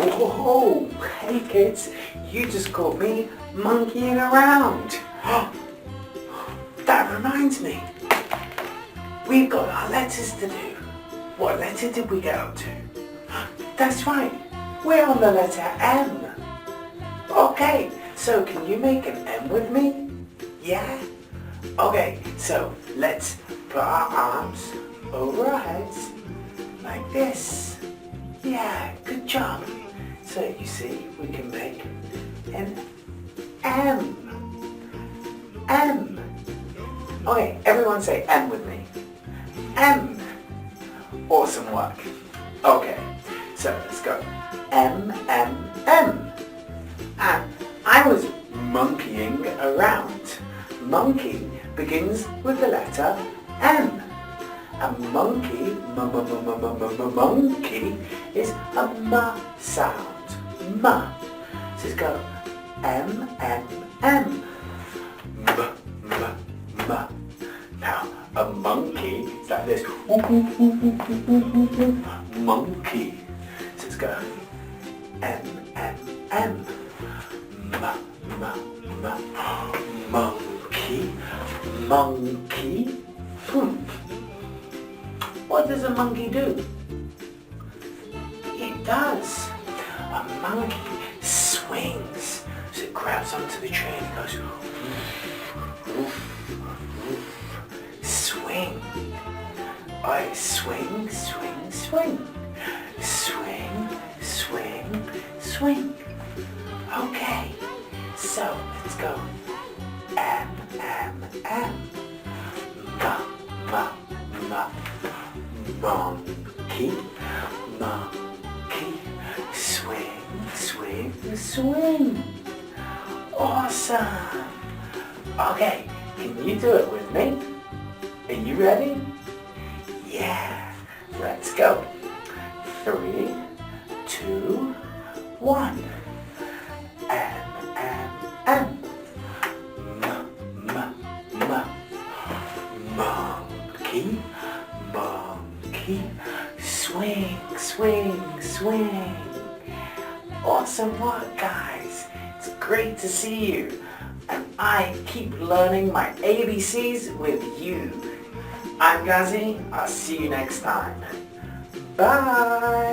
Whoa, hey kids, you just caught me monkeying around. That reminds me, we've got our letters to do. What letter did we get up to? That's right, we're on the letter M. Okay, so can you make an M with me? Yeah? Okay, so let's put our arms over our heads like this. Yeah, good job. So you see, we can make an M. M. Okay, everyone say M with me. M. Awesome work. Okay, so let's go. M, M, M. And I was monkeying around. Monkey begins with the letter M. A monkey, monkey, is a M sound. M. So let's go. M, M, M. M, M, M. Now, a monkey is like this. Monkey. So let's go. M, M, M. M, M, M. Monkey, monkey. What does a monkey do? It does. A monkey swings. So it grabs onto the tree and it goes woof, woof, woof. Swing. Alright, swing, swing, swing. Swing, swing, swing. Okay, so let's go. M, M, M. Monkey, monkey, swing, swing, swing. Awesome. Okay, can you do it with me? Are you ready? Yeah, let's go. 3, 2, 1. M, M, M. Monkey, monkey, swing, swing, swing. Awesome work, guys. It's great to see you. And I keep learning my ABCs with you. I'm Gazzi. I'll see you next time. Bye.